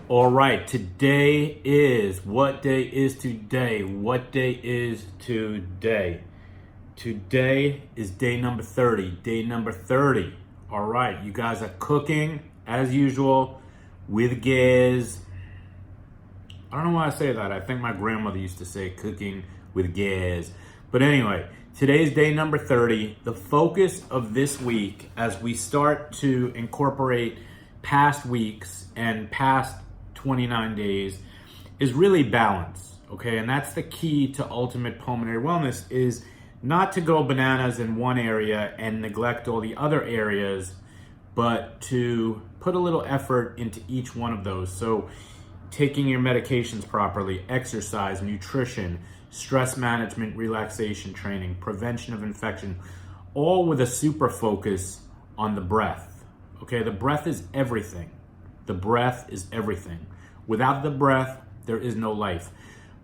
All right, today is, what day is today? What day is today? Today is day number 30, day number 30. All right, you guys are cooking as usual with gas. I don't know why I say that. I think my grandmother used to say cooking with gas. But anyway, today's day number 30. The focus of this week as we start to incorporate past weeks and past 29 days is really balance, okay? And that's the key to ultimate pulmonary wellness, is not to go bananas in one area and neglect all the other areas, but to put a little effort into each one of those. So taking your medications properly, exercise, nutrition, stress management, relaxation training, prevention of infection, all with a super focus on the breath, okay? The breath is everything. The breath is everything. Without the breath, there is no life.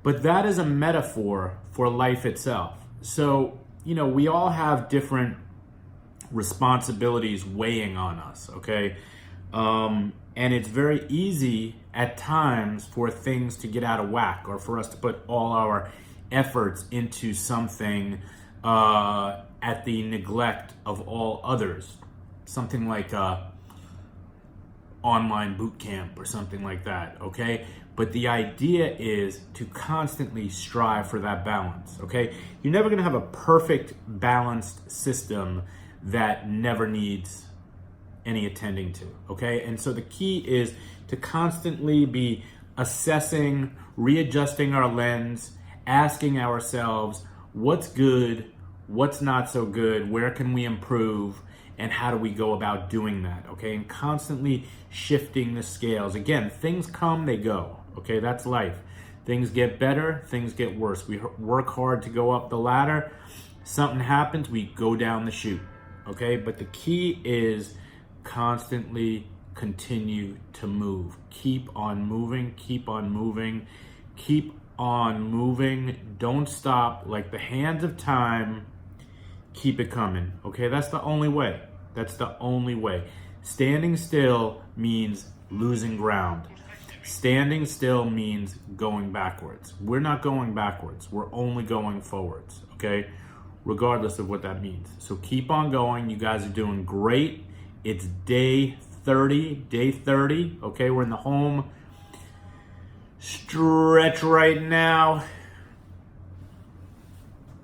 But that is a metaphor for life itself. So, we all have different responsibilities weighing on us, okay? And it's very easy at times for things to get out of whack, or for us to put all our efforts into something at the neglect of all others. Something like online Bootcamp or something like that, okay? But the idea is to constantly strive for that balance, okay? You're never gonna have a perfect balanced system that never needs any attending to, okay? And so the key is to constantly be assessing, readjusting our lens, asking ourselves what's good, what's not so good, where can we improve, and how do we go about doing that, okay? And constantly shifting the scales. Again, things come, they go, okay? That's life. Things get better, things get worse. We work hard to go up the ladder. Something happens, we go down the chute, okay? But the key is constantly continue to move. Keep on moving, keep on moving, keep on moving. Don't stop. Like the hands of time, keep it coming, okay? That's the only way. That's the only way. Standing still means losing ground. Standing still means going backwards. We're not going backwards. We're only going forwards, okay? Regardless of what that means. So keep on going. You guys are doing great. It's day 30, okay? We're in the home stretch right now.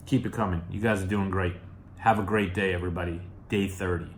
Keep it coming. You guys are doing great. Have a great day, everybody. Day 30.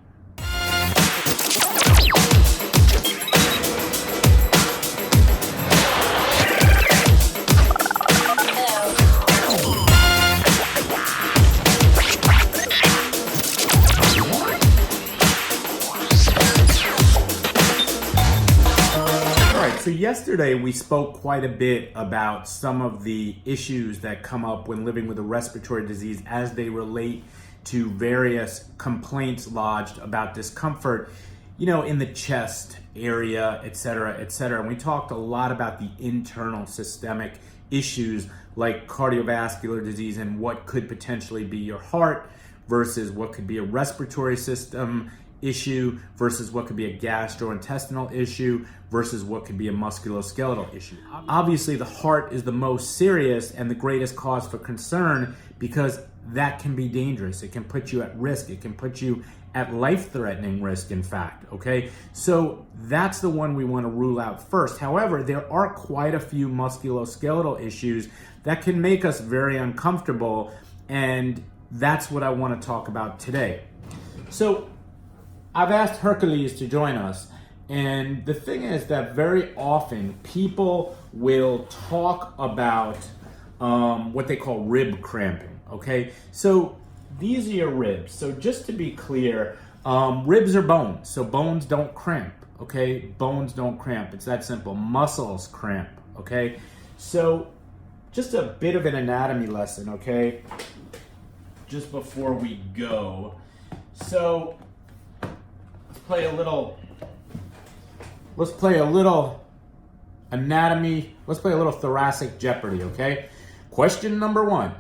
So yesterday we spoke quite a bit about some of the issues that come up when living with a respiratory disease as they relate to various complaints lodged about discomfort, in the chest area, et cetera, et cetera. And we talked a lot about the internal systemic issues like cardiovascular disease and what could potentially be your heart versus what could be a respiratory system issue versus what could be a gastrointestinal issue versus what could be a musculoskeletal issue. Obviously, the heart is the most serious and the greatest cause for concern because that can be dangerous. It can put you at risk. It can put you at life-threatening risk, in fact, okay? So that's the one we want to rule out first. However, there are quite a few musculoskeletal issues that can make us very uncomfortable, and that's what I want to talk about today. So I've asked Hercules to join us, and the thing is that very often people will talk about what they call rib cramping, okay? So these are your ribs. So just to be clear, ribs are bones, so bones don't cramp, okay? Bones don't cramp, it's that simple. Muscles cramp, okay? So just a bit of an anatomy lesson, okay? Just before we go. So let's play a little anatomy. Let's play a little thoracic Jeopardy, okay? Question number 1.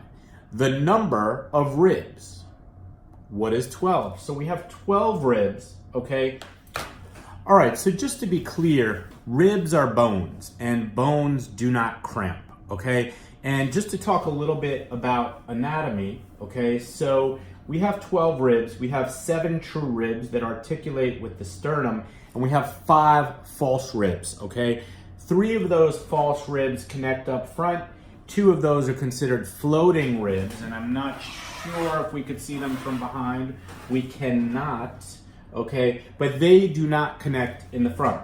The number of ribs. What is 12? So we have 12 ribs, okay? All right, so just to be clear, ribs are bones, and bones do not cramp, okay? And just to talk a little bit about anatomy, okay, so we have 12 ribs. We have 7 true ribs that articulate with the sternum, and we have 5 false ribs, okay? 3 of those false ribs connect up front. 2 of those are considered floating ribs, and I'm not sure if we could see them from behind. We cannot, okay? But they do not connect in the front.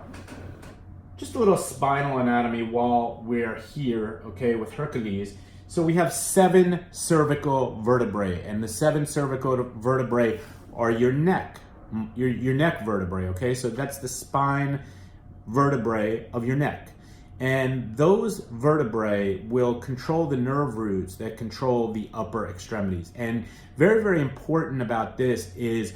Just a little spinal anatomy while we're here, okay, with Hercules. So we have 7 cervical vertebrae, and the 7 cervical vertebrae are your neck, your neck vertebrae, okay? So that's the spine vertebrae of your neck. And those vertebrae will control the nerve roots that control the upper extremities. And very, very important about this is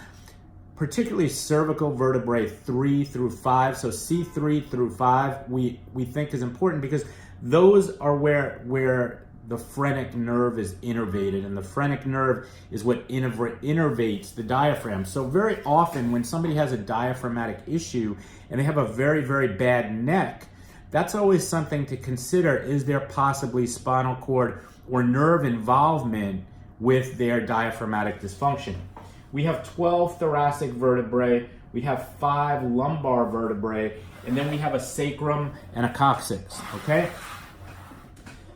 particularly cervical vertebrae 3 through 5. So C3 through 5 we think is important because those are where the phrenic nerve is innervated, and the phrenic nerve is what innervates the diaphragm. So very often when somebody has a diaphragmatic issue and they have a very, very bad neck, that's always something to consider. Is there possibly spinal cord or nerve involvement with their diaphragmatic dysfunction? We have 12 thoracic vertebrae, we have 5 lumbar vertebrae, and then we have a sacrum and a coccyx, okay?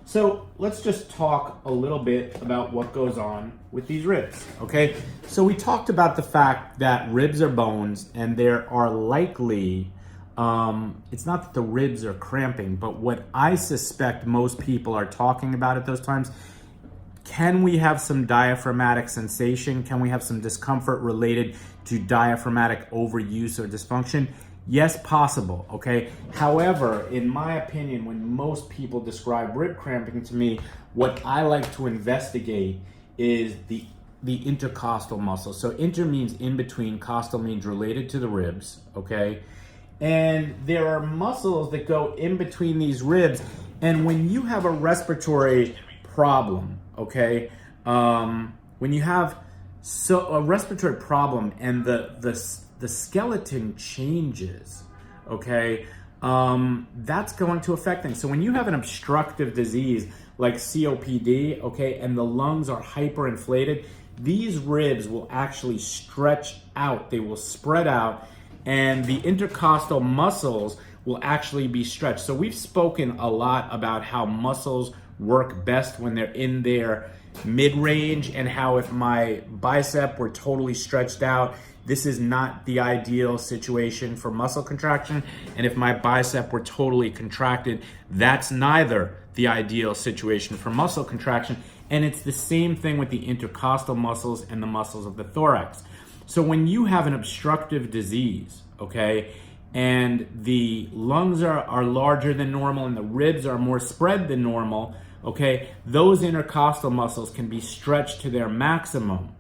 So let's just talk a little bit about what goes on with these ribs, okay? So we talked about the fact that ribs are bones, and there are likely, it's not that the ribs are cramping, but what I suspect most people are talking about at those times, can we have some diaphragmatic sensation? Can we have some discomfort related to diaphragmatic overuse or dysfunction? Yes, possible, okay? However, in my opinion, when most people describe rib cramping to me, what I like to investigate is the intercostal muscle. So inter means in between, costal means related to the ribs, okay? And there are muscles that go in between these ribs, and when you have a respiratory problem, okay, when you have a respiratory problem and the skeleton changes, okay, that's going to affect things. So when you have an obstructive disease like COPD, okay, and the lungs are hyperinflated, these ribs will actually stretch out, they will spread out, and the intercostal muscles will actually be stretched. So we've spoken a lot about how muscles work best when they're in their mid-range, and how if my bicep were totally stretched out, this is not the ideal situation for muscle contraction. And if my bicep were totally contracted, that's neither the ideal situation for muscle contraction. And it's the same thing with the intercostal muscles and the muscles of the thorax. So when you have an obstructive disease, okay, and the lungs are larger than normal and the ribs are more spread than normal, okay, those intercostal muscles can be stretched to their maximum.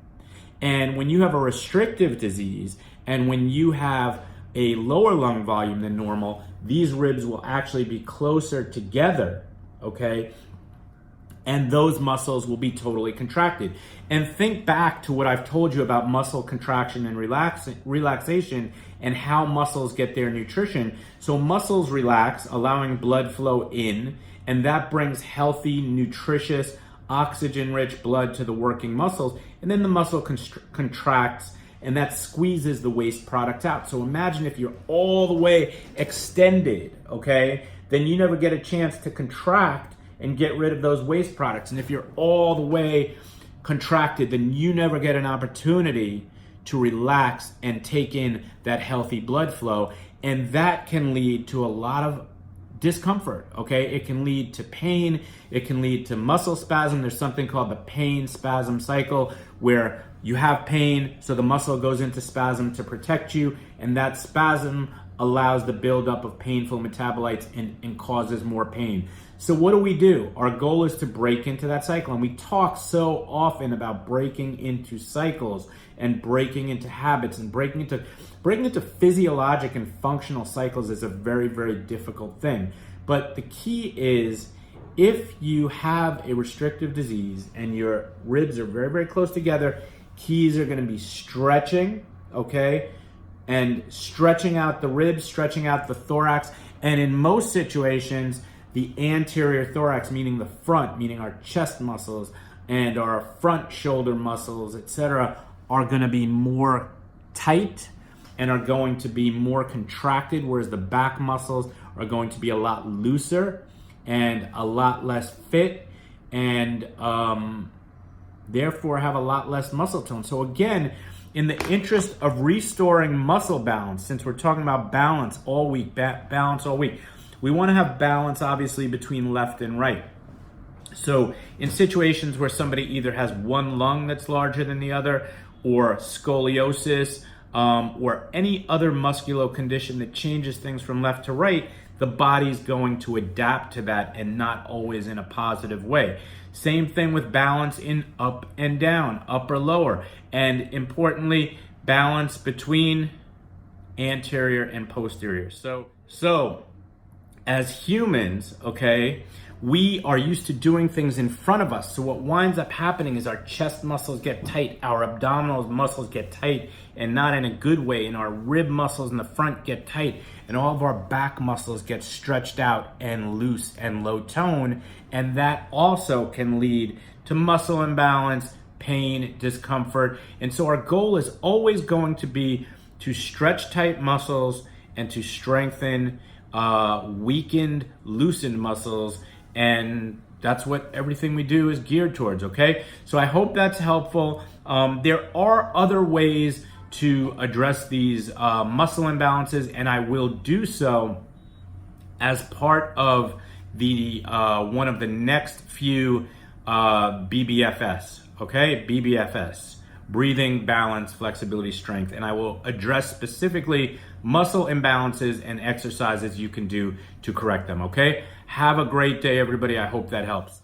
And when you have a restrictive disease and when you have a lower lung volume than normal, these ribs will actually be closer together, okay? And those muscles will be totally contracted. And think back to what I've told you about muscle contraction and relaxation and how muscles get their nutrition. So muscles relax, allowing blood flow in, and that brings healthy, nutritious, oxygen-rich blood to the working muscles, and then the muscle contracts, and that squeezes the waste product out. So imagine if you're all the way extended, okay, then you never get a chance to contract and get rid of those waste products. And if you're all the way contracted, then you never get an opportunity to relax and take in that healthy blood flow. And that can lead to a lot of discomfort, okay? It can lead to pain, it can lead to muscle spasm. There's something called the pain spasm cycle where you have pain, so the muscle goes into spasm to protect you, and that spasm allows the buildup of painful metabolites and causes more pain. So what do? Our goal is to break into that cycle, and we talk so often about breaking into cycles and breaking into habits and breaking into physiologic and functional cycles is a very, very difficult thing. But the key is, if you have a restrictive disease and your ribs are very, very close together, keys are going to be stretching, okay? And stretching out the ribs, stretching out the thorax, And in most situations, the anterior thorax, meaning the front, meaning our chest muscles and our front shoulder muscles, etc., are going to be more tight and are going to be more contracted, whereas the back muscles are going to be a lot looser and a lot less fit, and therefore have a lot less muscle tone. So again, in the interest of restoring muscle balance, since we're talking about balance all week, balance all week, we want to have balance obviously between left and right. So in situations where somebody either has one lung that's larger than the other, or scoliosis, or any other musculo condition that changes things from left to right, the body's going to adapt to that, and not always in a positive way. Same thing with balance in up and down, up or lower. And importantly, balance between anterior and posterior. So as humans, okay, we are used to doing things in front of us. So what winds up happening is our chest muscles get tight, our abdominal muscles get tight, and not in a good way, and our rib muscles in the front get tight, and all of our back muscles get stretched out and loose and low tone, and that also can lead to muscle imbalance, pain, discomfort. And so our goal is always going to be to stretch tight muscles and to strengthen weakened, loosened muscles, and that's what everything we do is geared towards, okay? So I hope that's helpful. There are other ways to address these muscle imbalances, and I will do so as part of the one of the next few BBFS, okay? BBFS, breathing, balance, flexibility, strength, and I will address specifically muscle imbalances and exercises you can do to correct them, okay? Have a great day, everybody. I hope that helps.